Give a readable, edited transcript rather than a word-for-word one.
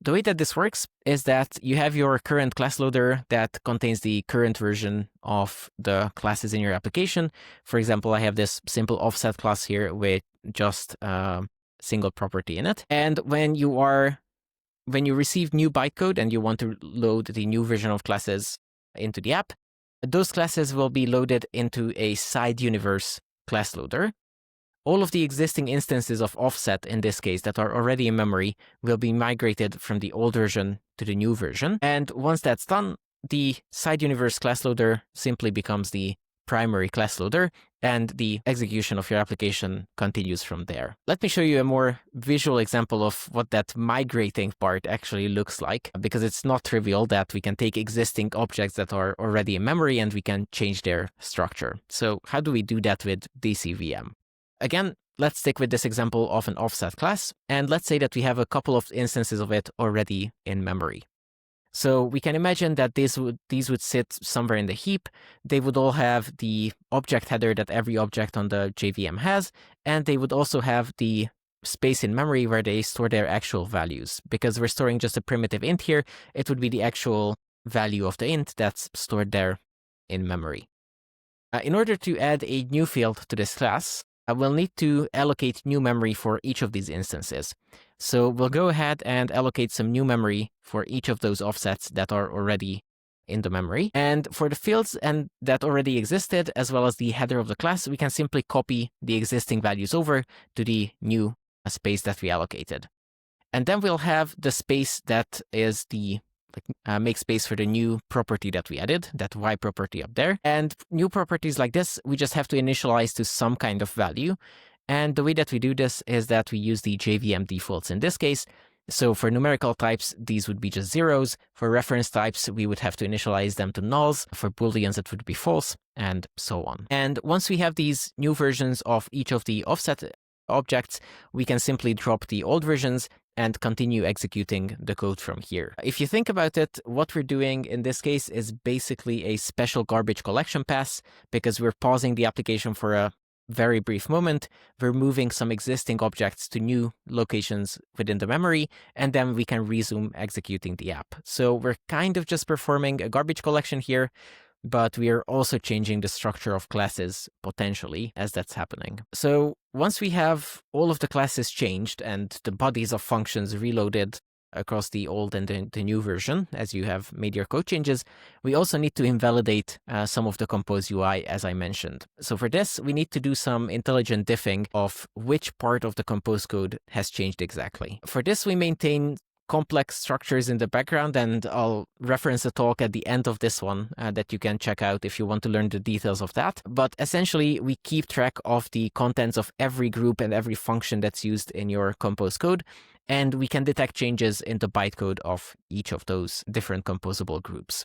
The way that this works is that you have your current class loader that contains the current version of the classes in your application. For example, I have this simple offset class here with just a single property in it. And when you receive new bytecode and you want to load the new version of classes into the app, those classes will be loaded into a side universe class loader. All of the existing instances of offset, in this case, that are already in memory, will be migrated from the old version to the new version. And once that's done, the side universe class loader simply becomes the primary class loader, and the execution of your application continues from there. Let me show you a more visual example of what that migrating part actually looks like, because it's not trivial that we can take existing objects that are already in memory and we can change their structure. So how do we do that with DCVM? Again, let's stick with this example of an offset class, and let's say that we have a couple of instances of it already in memory. So we can imagine that these would sit somewhere in the heap. They would all have the object header that every object on the JVM has, and they would also have the space in memory where they store their actual values. Because we're storing just a primitive int here, it would be the actual value of the int that's stored there in memory. In order to add a new field to this class, we'll need to allocate new memory for each of these instances. So we'll go ahead and allocate some new memory for each of those offsets that are already in the memory. And for the fields that already existed, as well as the header of the class, we can simply copy the existing values over to the new space that we allocated. And then we'll have the space that is the make space for the new property that we added, that y property up there. And new properties like this, we just have to initialize to some kind of value. And the way that we do this is that we use the JVM defaults in this case. So for numerical types, these would be just zeros. For reference types, we would have to initialize them to nulls. For booleans, it would be false, and so on. And once we have these new versions of each of the offset objects, we can simply drop the old versions and continue executing the code from here. If you think about it, what we're doing in this case is basically a special garbage collection pass, because we're pausing the application for a very brief moment. We're moving some existing objects to new locations within the memory, and then we can resume executing the app. So we're kind of just performing a garbage collection here, but we are also changing the structure of classes potentially as that's happening. So once we have all of the classes changed and the bodies of functions reloaded across the old and the new version, as you have made your code changes, we also need to invalidate some of the Compose UI, as I mentioned. So for this, we need to do some intelligent diffing of which part of the Compose code has changed exactly. For this, we maintain complex structures in the background, and I'll reference a talk at the end of this one that you can check out if you want to learn the details of that. But essentially, we keep track of the contents of every group and every function that's used in your Compose code, and we can detect changes in the bytecode of each of those different composable groups.